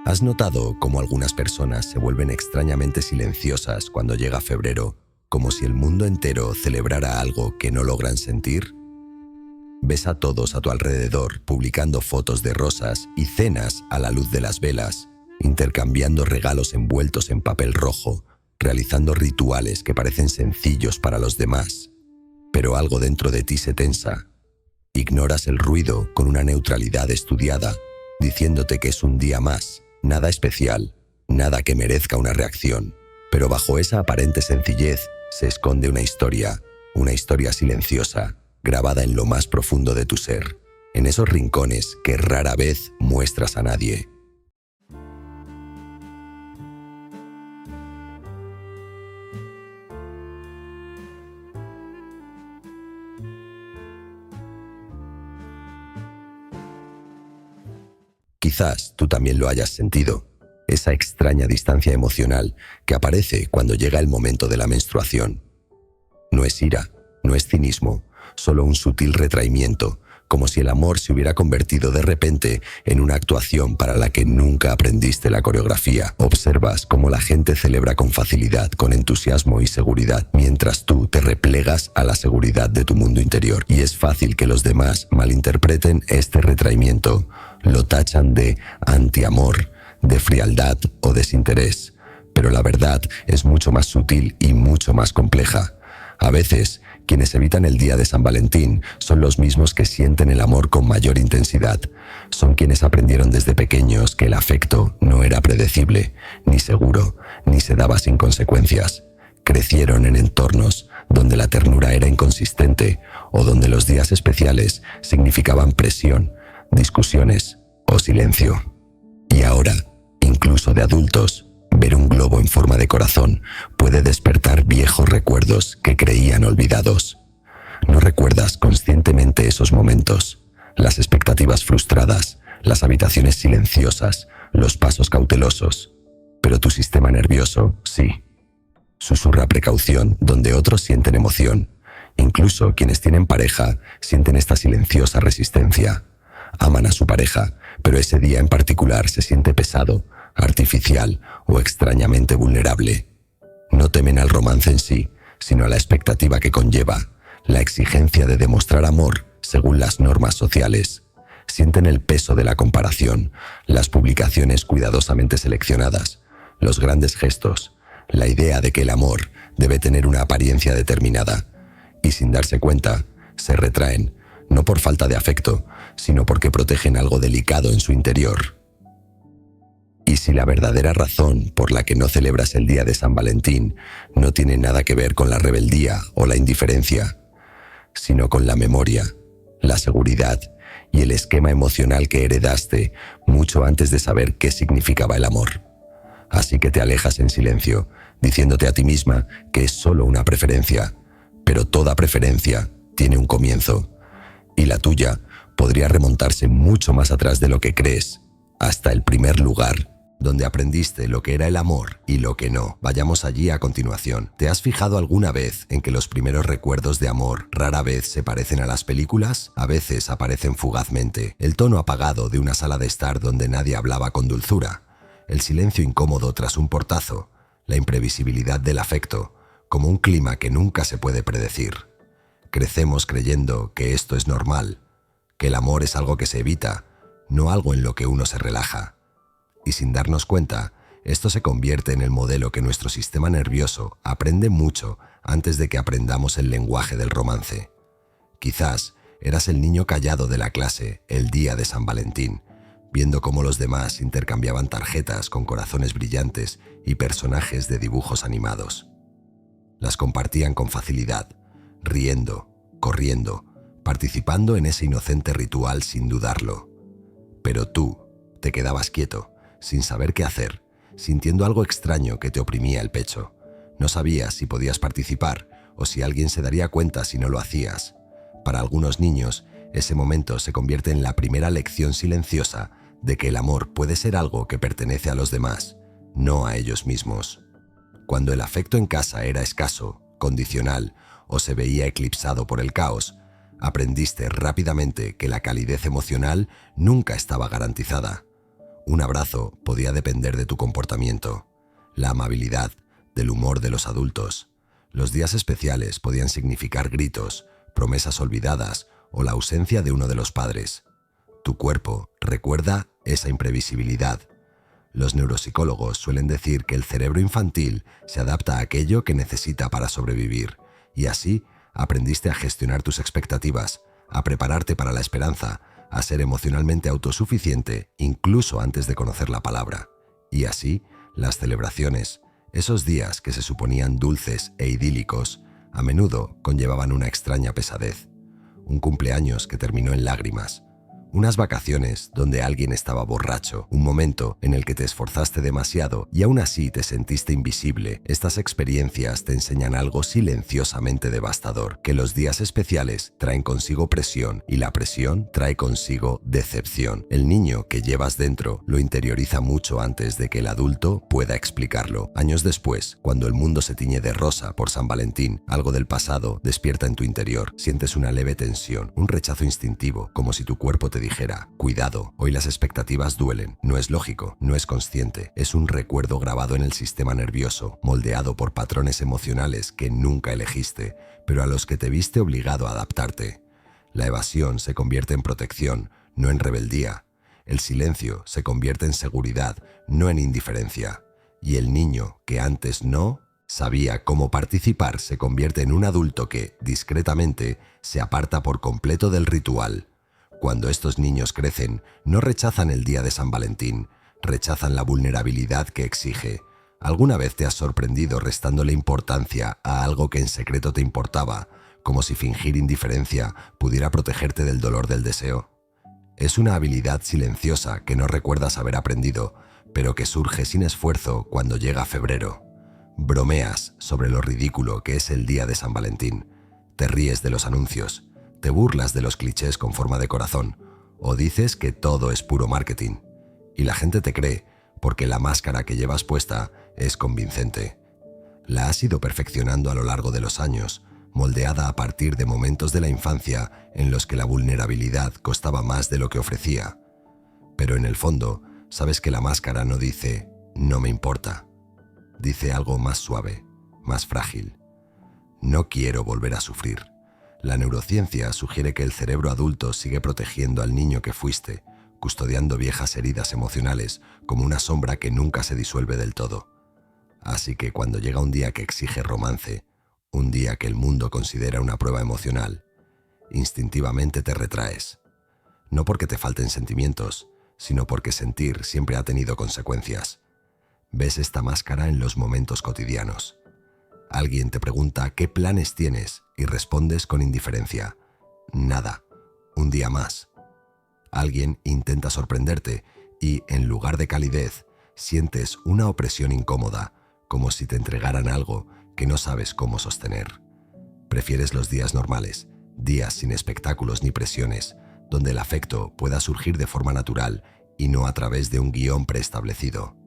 ¿Has notado cómo algunas personas se vuelven extrañamente silenciosas cuando llega febrero, como si el mundo entero celebrara algo que no logran sentir? Ves a todos a tu alrededor publicando fotos de rosas y cenas a la luz de las velas, intercambiando regalos envueltos en papel rojo, realizando rituales que parecen sencillos para los demás. Pero algo dentro de ti se tensa. Ignoras el ruido con una neutralidad estudiada, diciéndote que es un día más, nada especial, nada que merezca una reacción. Pero bajo esa aparente sencillez se esconde una historia silenciosa, grabada en lo más profundo de tu ser, en esos rincones que rara vez muestras a nadie. Quizás tú también lo hayas sentido, esa extraña distancia emocional que aparece cuando llega el momento de la menstruación. No es ira, no es cinismo, solo un sutil retraimiento, como si el amor se hubiera convertido de repente en una actuación para la que nunca aprendiste la coreografía. Observas cómo la gente celebra con facilidad, con entusiasmo y seguridad, mientras tú te replegas a la seguridad de tu mundo interior. Y es fácil que los demás malinterpreten este retraimiento. Lo tachan de antiamor, de frialdad o desinterés. Pero la verdad es mucho más sutil y mucho más compleja. A veces, quienes evitan el día de San Valentín son los mismos que sienten el amor con mayor intensidad. Son quienes aprendieron desde pequeños que el afecto no era predecible, ni seguro, ni se daba sin consecuencias. Crecieron en entornos donde la ternura era inconsistente o donde los días especiales significaban presión, discusiones o silencio. Y ahora, incluso de adultos, ver un globo en forma de corazón puede despertar viejos recuerdos que creían olvidados. No recuerdas conscientemente esos momentos, las expectativas frustradas, las habitaciones silenciosas, los pasos cautelosos. Pero tu sistema nervioso, sí. Susurra precaución donde otros sienten emoción. Incluso quienes tienen pareja sienten esta silenciosa resistencia. Aman a su pareja, pero ese día en particular se siente pesado, artificial o extrañamente vulnerable. No temen al romance en sí, sino a la expectativa que conlleva, la exigencia de demostrar amor según las normas sociales. Sienten el peso de la comparación, las publicaciones cuidadosamente seleccionadas, los grandes gestos, la idea de que el amor debe tener una apariencia determinada, y sin darse cuenta, se retraen, no por falta de afecto, sino porque protegen algo delicado en su interior. Y si la verdadera razón por la que no celebras el día de San Valentín no tiene nada que ver con la rebeldía o la indiferencia, sino con la memoria, la seguridad y el esquema emocional que heredaste mucho antes de saber qué significaba el amor. Así que te alejas en silencio, diciéndote a ti misma que es solo una preferencia, pero toda preferencia tiene un comienzo, y la tuya podría remontarse mucho más atrás de lo que crees, hasta el primer lugar donde aprendiste lo que era el amor y lo que no. Vayamos allí a continuación. ¿Te has fijado alguna vez en que los primeros recuerdos de amor rara vez se parecen a las películas? A veces aparecen fugazmente. El tono apagado de una sala de estar donde nadie hablaba con dulzura. El silencio incómodo tras un portazo. La imprevisibilidad del afecto, como un clima que nunca se puede predecir. Crecemos creyendo que esto es normal, que el amor es algo que se evita, no algo en lo que uno se relaja. Y sin darnos cuenta, esto se convierte en el modelo que nuestro sistema nervioso aprende mucho antes de que aprendamos el lenguaje del romance. Quizás eras el niño callado de la clase el día de San Valentín, viendo cómo los demás intercambiaban tarjetas con corazones brillantes y personajes de dibujos animados. Las compartían con facilidad, riendo, corriendo, participando en ese inocente ritual sin dudarlo. Pero tú te quedabas quieto, sin saber qué hacer, sintiendo algo extraño que te oprimía el pecho. No sabías si podías participar o si alguien se daría cuenta si no lo hacías. Para algunos niños, ese momento se convierte en la primera lección silenciosa de que el amor puede ser algo que pertenece a los demás, no a ellos mismos. Cuando el afecto en casa era escaso, condicional o se veía eclipsado por el caos, aprendiste rápidamente que la calidez emocional nunca estaba garantizada. Un abrazo podía depender de tu comportamiento, la amabilidad, del humor de los adultos. Los días especiales podían significar gritos, promesas olvidadas o la ausencia de uno de los padres. Tu cuerpo recuerda esa imprevisibilidad. Los neuropsicólogos suelen decir que el cerebro infantil se adapta a aquello que necesita para sobrevivir, y así aprendiste a gestionar tus expectativas, a prepararte para la esperanza, a ser emocionalmente autosuficiente incluso antes de conocer la palabra. Y así, las celebraciones, esos días que se suponían dulces e idílicos, a menudo conllevaban una extraña pesadez. Un cumpleaños que terminó en lágrimas. Unas vacaciones donde alguien estaba borracho, un momento en el que te esforzaste demasiado y aún así te sentiste invisible. Estas experiencias te enseñan algo silenciosamente devastador, que los días especiales traen consigo presión y la presión trae consigo decepción. El niño que llevas dentro lo interioriza mucho antes de que el adulto pueda explicarlo. Años después, cuando el mundo se tiñe de rosa por San Valentín, algo del pasado despierta en tu interior. Sientes una leve tensión, un rechazo instintivo, como si tu cuerpo te dijera: cuidado, hoy las expectativas duelen. No es lógico, no es consciente, es un recuerdo grabado en el sistema nervioso, moldeado por patrones emocionales que nunca elegiste, pero a los que te viste obligado a adaptarte. La evasión se convierte en protección, no en rebeldía. El silencio se convierte en seguridad, no en indiferencia. Y el niño que antes no sabía cómo participar se convierte en un adulto que, discretamente, se aparta por completo del ritual. Cuando estos niños crecen, no rechazan el día de San Valentín, rechazan la vulnerabilidad que exige. ¿Alguna vez te has sorprendido restándole importancia a algo que en secreto te importaba, como si fingir indiferencia pudiera protegerte del dolor del deseo? Es una habilidad silenciosa que no recuerdas haber aprendido, pero que surge sin esfuerzo cuando llega febrero. Bromeas sobre lo ridículo que es el día de San Valentín. Te ríes de los anuncios. Te burlas de los clichés con forma de corazón, o dices que todo es puro marketing. Y la gente te cree, porque la máscara que llevas puesta es convincente. La has ido perfeccionando a lo largo de los años, moldeada a partir de momentos de la infancia en los que la vulnerabilidad costaba más de lo que ofrecía. Pero en el fondo, sabes que la máscara no dice «no me importa». Dice algo más suave, más frágil. «No quiero volver a sufrir». La neurociencia sugiere que el cerebro adulto sigue protegiendo al niño que fuiste, custodiando viejas heridas emocionales como una sombra que nunca se disuelve del todo. Así que cuando llega un día que exige romance, un día que el mundo considera una prueba emocional, instintivamente te retraes. No porque te falten sentimientos, sino porque sentir siempre ha tenido consecuencias. Ves esta máscara en los momentos cotidianos. Alguien te pregunta qué planes tienes y respondes con indiferencia. Nada, un día más. Alguien intenta sorprenderte y, en lugar de calidez, sientes una opresión incómoda, como si te entregaran algo que no sabes cómo sostener. Prefieres los días normales, días sin espectáculos ni presiones, donde el afecto pueda surgir de forma natural y no a través de un guión preestablecido.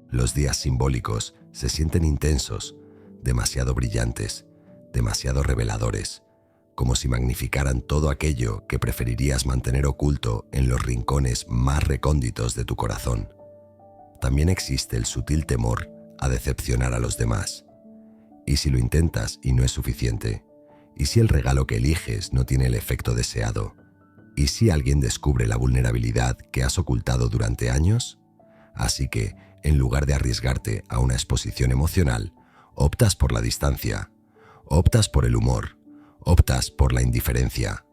Los días simbólicos se sienten intensos, demasiado brillantes, demasiado reveladores, como si magnificaran todo aquello que preferirías mantener oculto en los rincones más recónditos de tu corazón. También existe el sutil temor a decepcionar a los demás. ¿Y si lo intentas y no es suficiente? ¿Y si el regalo que eliges no tiene el efecto deseado? ¿Y si alguien descubre la vulnerabilidad que has ocultado durante años? Así que, en lugar de arriesgarte a una exposición emocional, optas por la distancia, optas por el humor, optas por la indiferencia.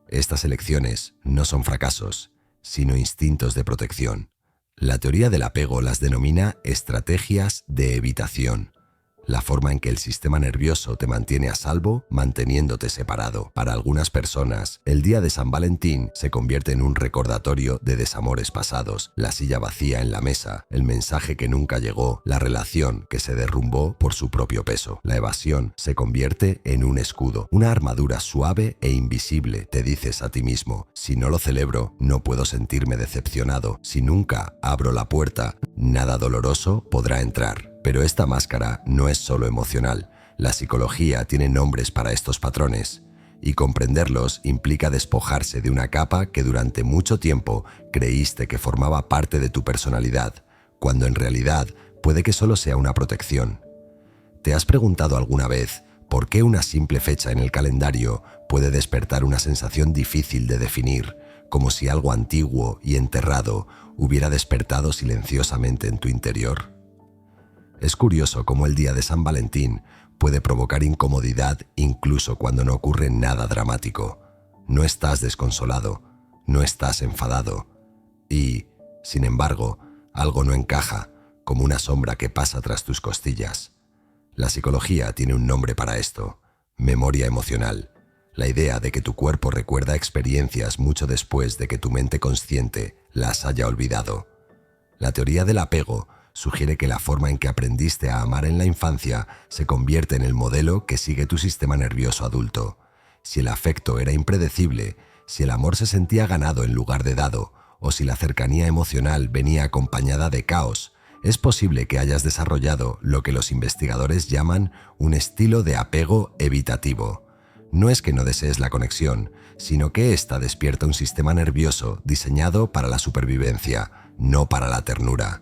Estas elecciones no son fracasos, sino instintos de protección. La teoría del apego las denomina estrategias de evitación. La forma en que el sistema nervioso te mantiene a salvo, manteniéndote separado. Para algunas personas, el día de San Valentín se convierte en un recordatorio de desamores pasados, la silla vacía en la mesa, el mensaje que nunca llegó, la relación que se derrumbó por su propio peso. La evasión se convierte en un escudo, una armadura suave e invisible. Te dices a ti mismo: si no lo celebro, no puedo sentirme decepcionado. Si nunca abro la puerta, nada doloroso podrá entrar. Pero esta máscara no es solo emocional. La psicología tiene nombres para estos patrones. y comprenderlos implica despojarse de una capa que durante mucho tiempo creíste que formaba parte de tu personalidad, cuando en realidad puede que solo sea una protección. ¿Te has preguntado alguna vez por qué una simple fecha en el calendario puede despertar una sensación difícil de definir, como si algo antiguo y enterrado hubiera despertado silenciosamente en tu interior? Es curioso cómo el día de San Valentín puede provocar incomodidad incluso cuando no ocurre nada dramático. No estás desconsolado, no estás enfadado y, sin embargo, algo no encaja, como una sombra que pasa tras tus costillas. La psicología tiene un nombre para esto: memoria emocional. La idea de que tu cuerpo recuerda experiencias mucho después de que tu mente consciente las haya olvidado. La teoría del apego sugiere que la forma en que aprendiste a amar en la infancia se convierte en el modelo que sigue tu sistema nervioso adulto. Si el afecto era impredecible, si el amor se sentía ganado en lugar de dado, o si la cercanía emocional venía acompañada de caos, es posible que hayas desarrollado lo que los investigadores llaman un estilo de apego evitativo. No es que no desees la conexión, sino que ésta despierta un sistema nervioso diseñado para la supervivencia, no para la ternura.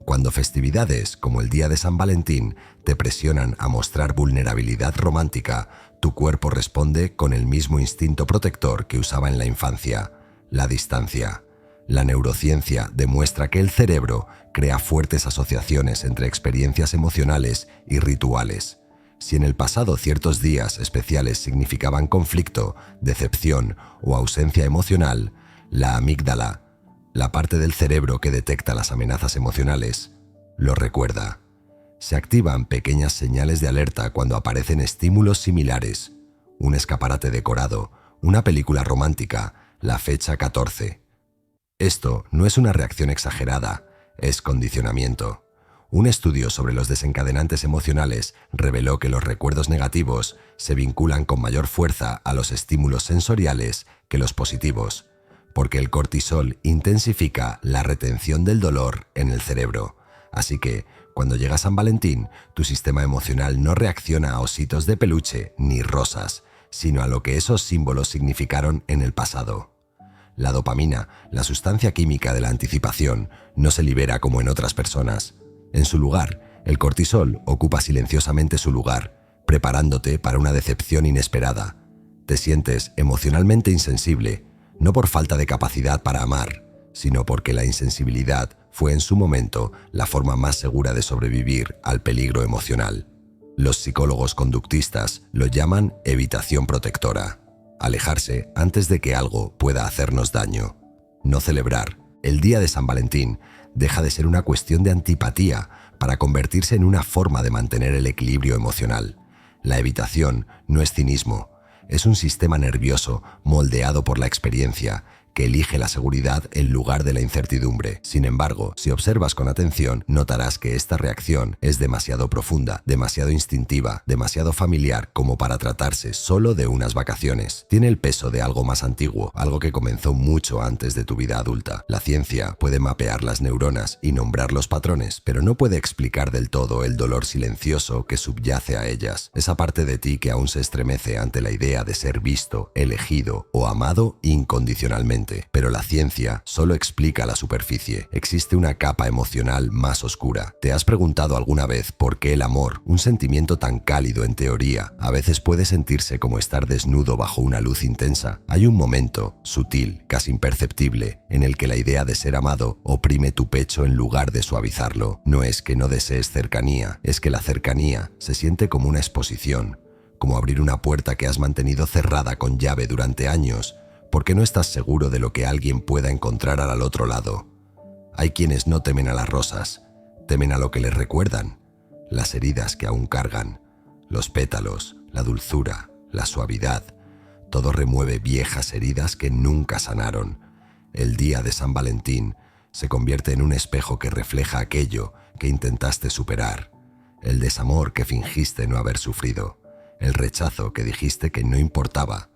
Cuando festividades, como el día de San Valentín, te presionan a mostrar vulnerabilidad romántica, tu cuerpo responde con el mismo instinto protector que usaba en la infancia: la distancia. La neurociencia demuestra que el cerebro crea fuertes asociaciones entre experiencias emocionales y rituales. Si en el pasado ciertos días especiales significaban conflicto, decepción o ausencia emocional, la amígdala, la parte del cerebro que detecta las amenazas emocionales, lo recuerda. Se activan pequeñas señales de alerta cuando aparecen estímulos similares: un escaparate decorado, una película romántica, la fecha 14. Esto no es una reacción exagerada, es condicionamiento. Un estudio sobre los desencadenantes emocionales reveló que los recuerdos negativos se vinculan con mayor fuerza a los estímulos sensoriales que los positivos, porque el cortisol intensifica la retención del dolor en el cerebro. Así que, cuando llega San Valentín, tu sistema emocional no reacciona a ositos de peluche ni rosas, sino a lo que esos símbolos significaron en el pasado. La dopamina, la sustancia química de la anticipación, no se libera como en otras personas. En su lugar, el cortisol ocupa silenciosamente su lugar, preparándote para una decepción inesperada. Te sientes emocionalmente insensible, no por falta de capacidad para amar, sino porque la insensibilidad fue en su momento la forma más segura de sobrevivir al peligro emocional. Los psicólogos conductistas lo llaman evitación protectora: alejarse antes de que algo pueda hacernos daño. No celebrar el día de San Valentín deja de ser una cuestión de antipatía para convertirse en una forma de mantener el equilibrio emocional. La evitación no es cinismo, es un sistema nervioso moldeado por la experiencia que elige la seguridad en lugar de la incertidumbre. Sin embargo, si observas con atención, notarás que esta reacción es demasiado profunda, demasiado instintiva, demasiado familiar como para tratarse solo de unas vacaciones. Tiene el peso de algo más antiguo, algo que comenzó mucho antes de tu vida adulta. La ciencia puede mapear las neuronas y nombrar los patrones, pero no puede explicar del todo el dolor silencioso que subyace a ellas. Esa parte de ti que aún se estremece ante la idea de ser visto, elegido o amado incondicionalmente. Pero la ciencia solo explica la superficie. Existe una capa emocional más oscura. ¿Te has preguntado alguna vez por qué el amor, un sentimiento tan cálido en teoría, a veces puede sentirse como estar desnudo bajo una luz intensa? Hay un momento, sutil, casi imperceptible, en el que la idea de ser amado oprime tu pecho en lugar de suavizarlo. No es que no desees cercanía, es que la cercanía se siente como una exposición, como abrir una puerta que has mantenido cerrada con llave durante años, porque no estás seguro de lo que alguien pueda encontrar al otro lado. Hay quienes no temen a las rosas, temen a lo que les recuerdan, las heridas que aún cargan, los pétalos, la dulzura, la suavidad. Todo remueve viejas heridas que nunca sanaron. El día de San Valentín se convierte en un espejo que refleja aquello que intentaste superar, el desamor que fingiste no haber sufrido, el rechazo que dijiste que no importaba,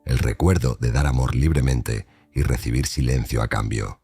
el recuerdo de dar amor libremente y recibir silencio a cambio.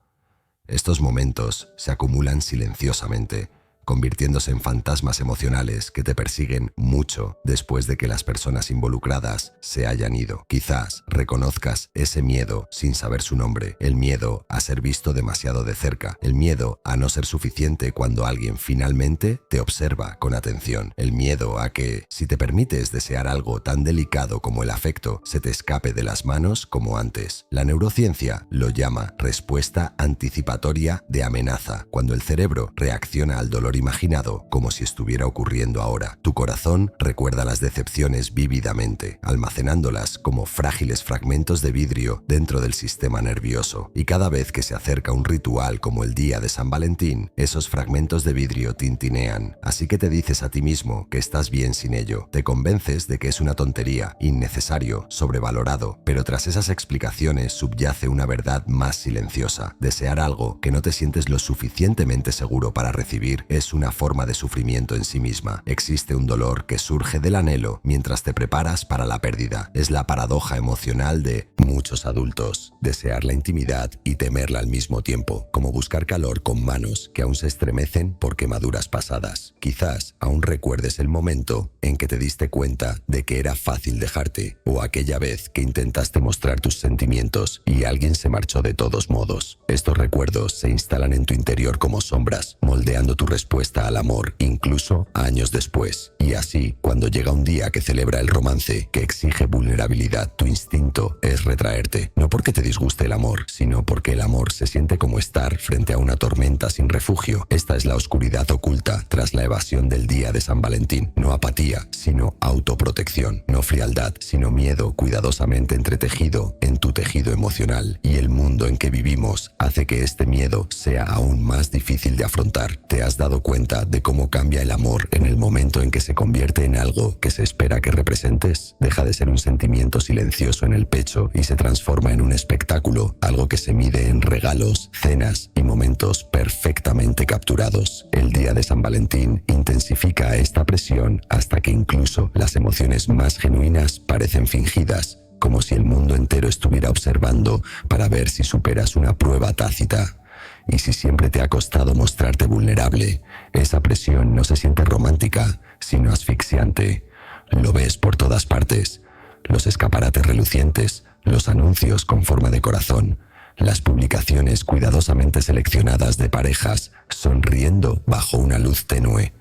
Estos momentos se acumulan silenciosamente, convirtiéndose en fantasmas emocionales que te persiguen mucho después de que las personas involucradas se hayan ido. Quizás reconozcas ese miedo sin saber su nombre, el miedo a ser visto demasiado de cerca, el miedo a no ser suficiente cuando alguien finalmente te observa con atención, el miedo a que, si te permites desear algo tan delicado como el afecto, se te escape de las manos como antes. La neurociencia lo llama respuesta anticipatoria de amenaza, cuando el cerebro reacciona al dolor imaginado como si estuviera ocurriendo ahora. Tu corazón recuerda las decepciones vívidamente, almacenándolas como frágiles fragmentos de vidrio dentro del sistema nervioso. Y cada vez que se acerca un ritual como el día de San Valentín, esos fragmentos de vidrio tintinean. Así que te dices a ti mismo que estás bien sin ello. Te convences de que es una tontería, innecesario, sobrevalorado, pero tras esas explicaciones subyace una verdad más silenciosa. Desear algo que no te sientes lo suficientemente seguro para recibir es una forma de sufrimiento en sí misma. Existe un dolor que surge del anhelo mientras te preparas para la pérdida. Es la paradoja emocional de muchos adultos. Desear la intimidad y temerla al mismo tiempo, como buscar calor con manos que aún se estremecen por quemaduras pasadas. Quizás aún recuerdes el momento en que te diste cuenta de que era fácil dejarte, o aquella vez que intentaste mostrar tus sentimientos y alguien se marchó de todos modos. Estos recuerdos se instalan en tu interior como sombras, moldeando tu respuesta al amor incluso años después. Y así, cuando llega un día que celebra el romance, que exige vulnerabilidad, tu instinto es retraerte. No porque te disguste el amor, sino porque el amor se siente como estar frente a una tormenta sin refugio. Esta es la oscuridad oculta tras la evasión del día de San Valentín. No apatía, sino autoprotección. No frialdad, sino miedo cuidadosamente entretejido en tu tejido emocional. Y el mundo en que vivimos hace que este miedo sea aún más difícil de afrontar. ¿Te has dado cuenta de cómo cambia el amor en el momento en que se convierte en algo que se espera que representes? Deja de ser un sentimiento silencioso en el pecho y se transforma en un espectáculo, algo que se mide en regalos, cenas y momentos perfectamente capturados. El día de San Valentín intensifica esta presión hasta que incluso las emociones más genuinas parecen fingidas, como si el mundo entero estuviera observando para ver si superas una prueba tácita. Y si siempre te ha costado mostrarte vulnerable, esa presión no se siente romántica, sino asfixiante. Lo ves por todas partes. Los escaparates relucientes, los anuncios con forma de corazón, las publicaciones cuidadosamente seleccionadas de parejas sonriendo bajo una luz tenue.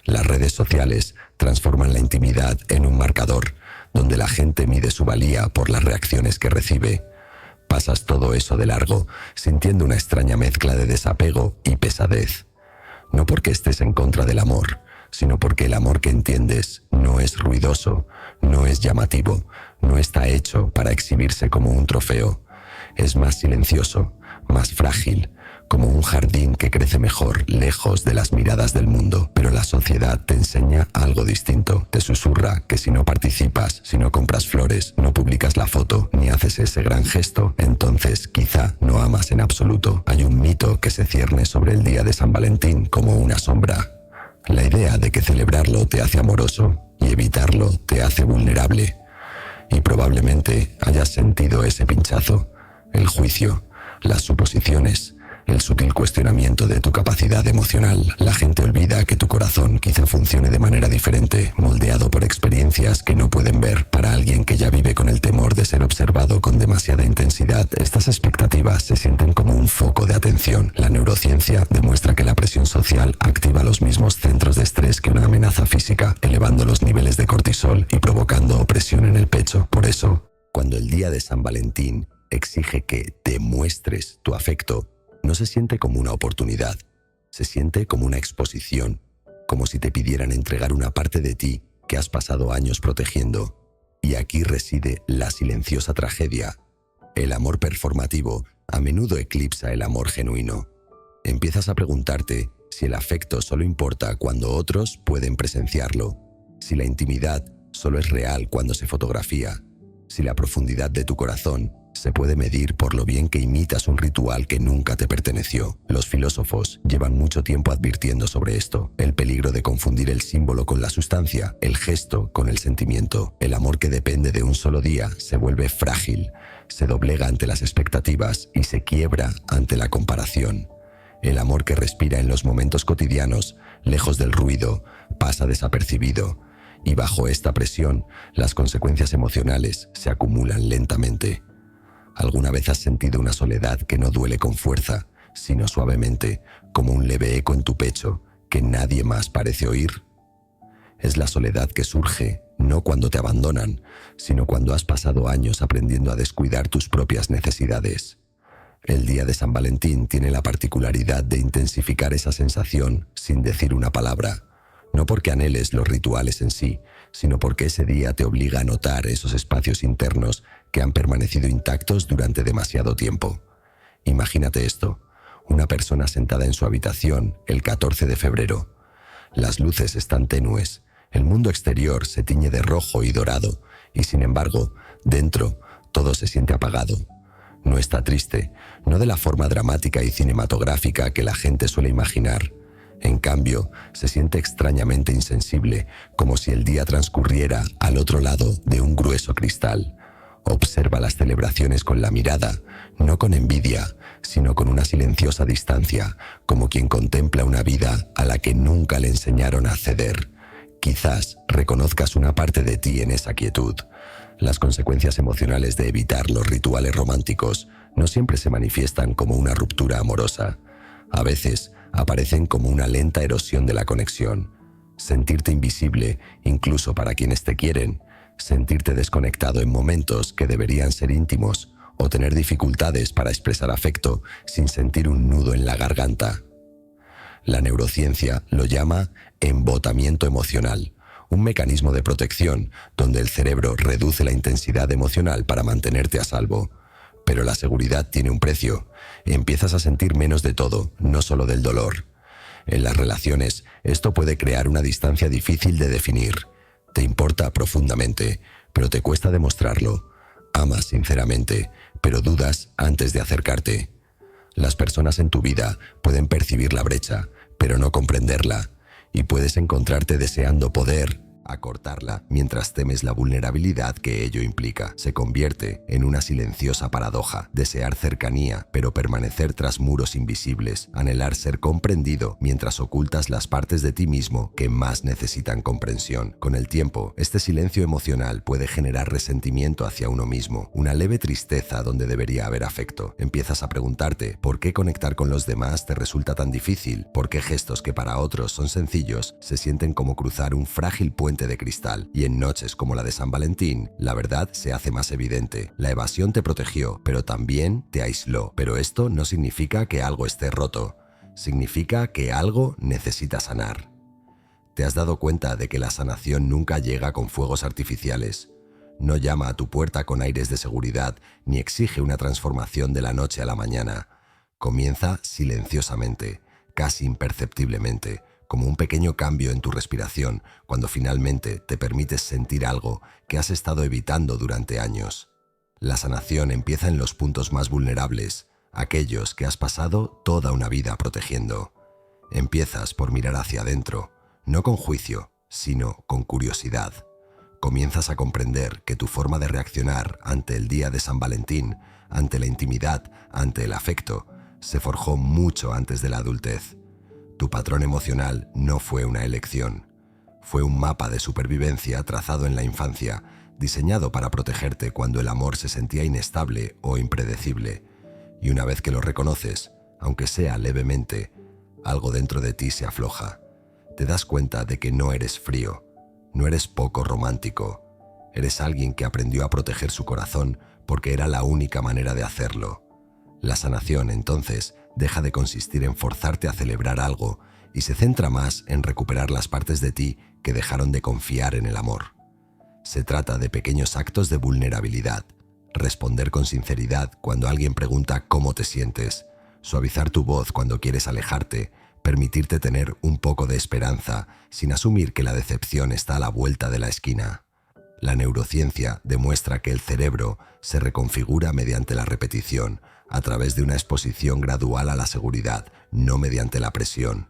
Las redes sociales transforman la intimidad en un marcador, donde la gente mide su valía por las reacciones que recibe. Pasas todo eso de largo, sintiendo una extraña mezcla de desapego y pesadez. No porque estés en contra del amor, sino porque el amor que entiendes no es ruidoso, no es llamativo, no está hecho para exhibirse como un trofeo. Es más silencioso, más frágil, como un jardín que crece mejor lejos de las miradas del mundo. Pero la sociedad te enseña algo distinto. Te susurra que si no participas, si no compras flores, no publicas la foto, ni haces ese gran gesto, entonces quizá no amas en absoluto. Hay un mito que se cierne sobre el día de San Valentín como una sombra. La idea de que celebrarlo te hace amoroso y evitarlo te hace vulnerable. Y probablemente hayas sentido ese pinchazo, el juicio, las suposiciones, el sutil cuestionamiento de tu capacidad emocional. La gente olvida que tu corazón quizá funcione de manera diferente, moldeado por experiencias que no pueden ver. Para alguien que ya vive con el temor de ser observado con demasiada intensidad, estas expectativas se sienten como un foco de atención. La neurociencia demuestra que la presión social activa los mismos centros de estrés que una amenaza física, elevando los niveles de cortisol y provocando opresión en el pecho. Por eso, cuando el día de San Valentín exige que demuestres tu afecto, no se siente como una oportunidad, se siente como una exposición, como si te pidieran entregar una parte de ti que has pasado años protegiendo. Y aquí reside la silenciosa tragedia. El amor performativo a menudo eclipsa el amor genuino. Empiezas a preguntarte si el afecto solo importa cuando otros pueden presenciarlo, si la intimidad solo es real cuando se fotografía, si la profundidad de tu corazón se puede medir por lo bien que imitas un ritual que nunca te perteneció. Los filósofos llevan mucho tiempo advirtiendo sobre esto, el peligro de confundir el símbolo con la sustancia, el gesto con el sentimiento. El amor que depende de un solo día se vuelve frágil, se doblega ante las expectativas y se quiebra ante la comparación. El amor que respira en los momentos cotidianos lejos del ruido, pasa desapercibido, y bajo esta presión, las consecuencias emocionales se acumulan lentamente. ¿Alguna vez has sentido una soledad que no duele con fuerza, sino suavemente, como un leve eco en tu pecho que nadie más parece oír? Es la soledad que surge no cuando te abandonan, sino cuando has pasado años aprendiendo a descuidar tus propias necesidades. El día de San Valentín tiene la particularidad de intensificar esa sensación sin decir una palabra, no porque anheles los rituales en sí, sino porque ese día te obliga a notar esos espacios internos que han permanecido intactos durante demasiado tiempo. Imagínate esto, una persona sentada en su habitación el 14 de febrero. Las luces están tenues, el mundo exterior se tiñe de rojo y dorado, y sin embargo, dentro, todo se siente apagado. No está triste, no de la forma dramática y cinematográfica que la gente suele imaginar. En cambio, se siente extrañamente insensible, como si el día transcurriera al otro lado de un grueso cristal. Observa las celebraciones con la mirada, no con envidia, sino con una silenciosa distancia, como quien contempla una vida a la que nunca le enseñaron a ceder. Quizás reconozcas una parte de ti en esa quietud. Las consecuencias emocionales de evitar los rituales románticos no siempre se manifiestan como una ruptura amorosa. A veces aparecen como una lenta erosión de la conexión. Sentirte invisible, incluso para quienes te quieren, sentirte desconectado en momentos que deberían ser íntimos, o tener dificultades para expresar afecto sin sentir un nudo en la garganta. La neurociencia lo llama embotamiento emocional, un mecanismo de protección donde el cerebro reduce la intensidad emocional para mantenerte a salvo. Pero la seguridad tiene un precio. Empiezas a sentir menos de todo, no solo del dolor. En las relaciones, esto puede crear una distancia difícil de definir. Te importa profundamente, pero te cuesta demostrarlo. Amas sinceramente, pero dudas antes de acercarte. Las personas en tu vida pueden percibir la brecha, pero no comprenderla, y puedes encontrarte deseando poder acortarla mientras temes la vulnerabilidad que ello implica. Se convierte en una silenciosa paradoja, desear cercanía, pero permanecer tras muros invisibles, anhelar ser comprendido mientras ocultas las partes de ti mismo que más necesitan comprensión. Con el tiempo, este silencio emocional puede generar resentimiento hacia uno mismo, una leve tristeza donde debería haber afecto. Empiezas a preguntarte por qué conectar con los demás te resulta tan difícil, por qué gestos que para otros son sencillos se sienten como cruzar un frágil puente de cristal, y en noches como la de San Valentín, la verdad se hace más evidente. La evasión te protegió, pero también te aisló. Pero esto no significa que algo esté roto, significa que algo necesita sanar. ¿Te has dado cuenta de que la sanación nunca llega con fuegos artificiales? No llama a tu puerta con aires de seguridad, ni exige una transformación de la noche a la mañana. Comienza silenciosamente, casi imperceptiblemente, como un pequeño cambio en tu respiración cuando finalmente te permites sentir algo que has estado evitando durante años. La sanación empieza en los puntos más vulnerables, aquellos que has pasado toda una vida protegiendo. Empiezas por mirar hacia adentro, no con juicio, sino con curiosidad. Comienzas a comprender que tu forma de reaccionar ante el día de San Valentín, ante la intimidad, ante el afecto, se forjó mucho antes de la adultez. Tu patrón emocional no fue una elección. Fue un mapa de supervivencia trazado en la infancia, diseñado para protegerte cuando el amor se sentía inestable o impredecible. Y una vez que lo reconoces, aunque sea levemente, algo dentro de ti se afloja. Te das cuenta de que no eres frío, no eres poco romántico. Eres alguien que aprendió a proteger su corazón porque era la única manera de hacerlo. La sanación, entonces, deja de consistir en forzarte a celebrar algo y se centra más en recuperar las partes de ti que dejaron de confiar en el amor. Se trata de pequeños actos de vulnerabilidad, responder con sinceridad cuando alguien pregunta cómo te sientes, suavizar tu voz cuando quieres alejarte, permitirte tener un poco de esperanza sin asumir que la decepción está a la vuelta de la esquina. La neurociencia demuestra que el cerebro se reconfigura mediante la repetición, a través de una exposición gradual a la seguridad, no mediante la presión.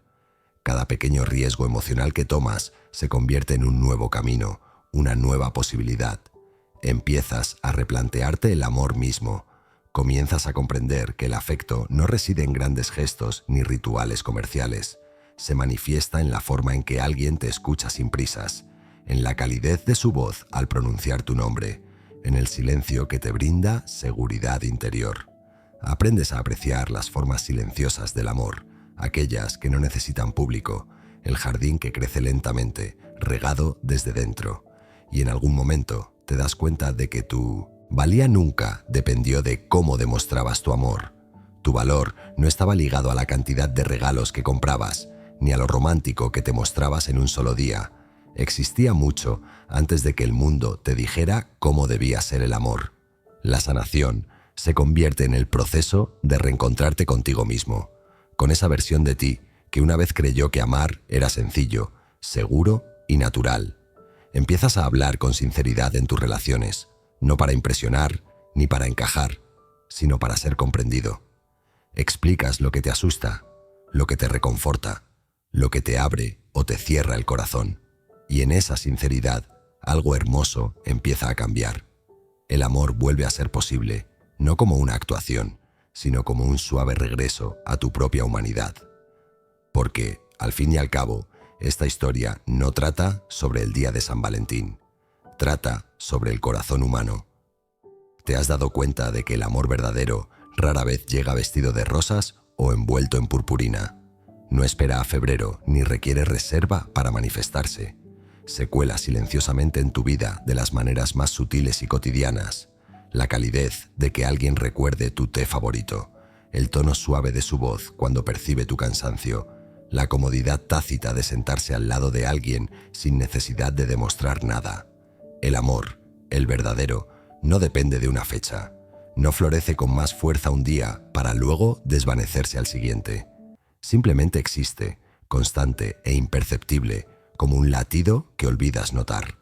Cada pequeño riesgo emocional que tomas se convierte en un nuevo camino, una nueva posibilidad. Empiezas a replantearte el amor mismo. Comienzas a comprender que el afecto no reside en grandes gestos ni rituales comerciales, se manifiesta en la forma en que alguien te escucha sin prisas, en la calidez de su voz al pronunciar tu nombre, en el silencio que te brinda seguridad interior. Aprendes a apreciar las formas silenciosas del amor, aquellas que no necesitan público, el jardín que crece lentamente, regado desde dentro. Y en algún momento te das cuenta de que tu valía nunca dependió de cómo demostrabas tu amor. Tu valor no estaba ligado a la cantidad de regalos que comprabas, ni a lo romántico que te mostrabas en un solo día. Existía mucho antes de que el mundo te dijera cómo debía ser el amor. La sanación se convierte en el proceso de reencontrarte contigo mismo, con esa versión de ti que una vez creyó que amar era sencillo, seguro y natural. Empiezas a hablar con sinceridad en tus relaciones, no para impresionar ni para encajar, sino para ser comprendido. Explicas lo que te asusta, lo que te reconforta, lo que te abre o te cierra el corazón. Y en esa sinceridad, algo hermoso empieza a cambiar. El amor vuelve a ser posible, no como una actuación, sino como un suave regreso a tu propia humanidad. Porque, al fin y al cabo, esta historia no trata sobre el día de San Valentín, trata sobre el corazón humano. ¿Te has dado cuenta de que el amor verdadero rara vez llega vestido de rosas o envuelto en purpurina? No espera a febrero ni requiere reserva para manifestarse. Se cuela silenciosamente en tu vida de las maneras más sutiles y cotidianas. La calidez de que alguien recuerde tu té favorito, el tono suave de su voz cuando percibe tu cansancio, la comodidad tácita de sentarse al lado de alguien sin necesidad de demostrar nada. El amor, el verdadero, no depende de una fecha. No florece con más fuerza un día para luego desvanecerse al siguiente. Simplemente existe, constante e imperceptible, como un latido que olvidas notar.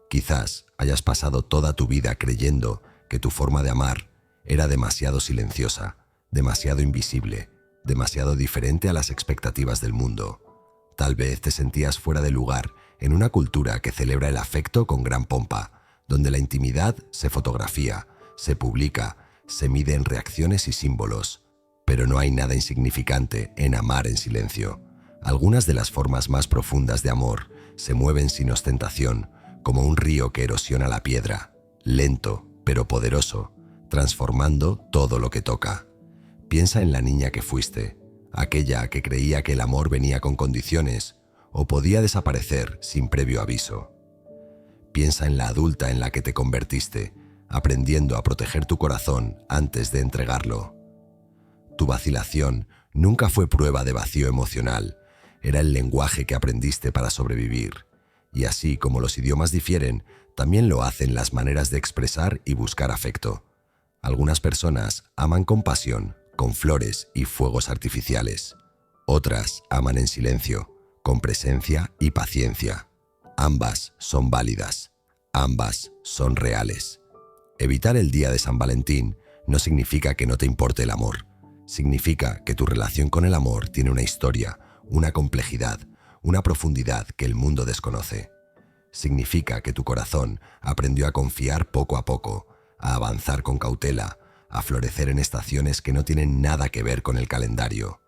Quizás hayas pasado toda tu vida creyendo que tu forma de amar era demasiado silenciosa, demasiado invisible, demasiado diferente a las expectativas del mundo. Tal vez te sentías fuera de lugar en una cultura que celebra el afecto con gran pompa, donde la intimidad se fotografía, se publica, se mide en reacciones y símbolos. Pero no hay nada insignificante en amar en silencio. Algunas de las formas más profundas de amor se mueven sin ostentación, como un río que erosiona la piedra, lento pero poderoso, transformando todo lo que toca. Piensa en la niña que fuiste, aquella que creía que el amor venía con condiciones o podía desaparecer sin previo aviso. Piensa en la adulta en la que te convertiste, aprendiendo a proteger tu corazón antes de entregarlo. Tu vacilación nunca fue prueba de vacío emocional, era el lenguaje que aprendiste para sobrevivir. Y así como los idiomas difieren, también lo hacen las maneras de expresar y buscar afecto. Algunas personas aman con pasión, con flores y fuegos artificiales. Otras aman en silencio, con presencia y paciencia. Ambas son válidas, ambas son reales. Evitar el día de San Valentín no significa que no te importe el amor. Significa que tu relación con el amor tiene una historia, una complejidad, una profundidad que el mundo desconoce. Significa que tu corazón aprendió a confiar poco a poco, a avanzar con cautela, a florecer en estaciones que no tienen nada que ver con el calendario.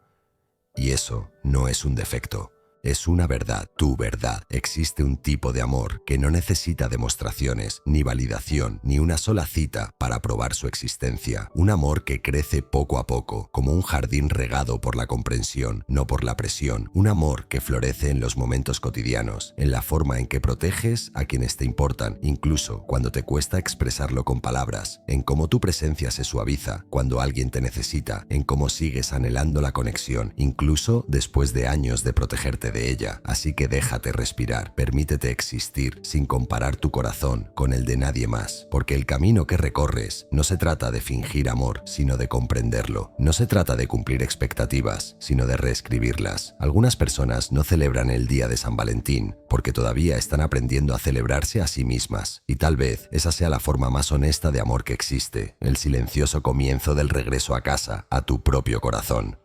Y eso no es un defecto. Es una verdad, tu verdad. Existe un tipo de amor que no necesita demostraciones, ni validación, ni una sola cita para probar su existencia. Un amor que crece poco a poco, como un jardín regado por la comprensión, no por la presión. Un amor que florece en los momentos cotidianos, en la forma en que proteges a quienes te importan, incluso cuando te cuesta expresarlo con palabras, en cómo tu presencia se suaviza cuando alguien te necesita, en cómo sigues anhelando la conexión, incluso después de años de protegerte de ella. Así que déjate respirar, permítete existir sin comparar tu corazón con el de nadie más, porque el camino que recorres no se trata de fingir amor, sino de comprenderlo. No se trata de cumplir expectativas, sino de reescribirlas. Algunas personas no celebran el día de San Valentín porque todavía están aprendiendo a celebrarse a sí mismas, y tal vez esa sea la forma más honesta de amor que existe, el silencioso comienzo del regreso a casa, a tu propio corazón.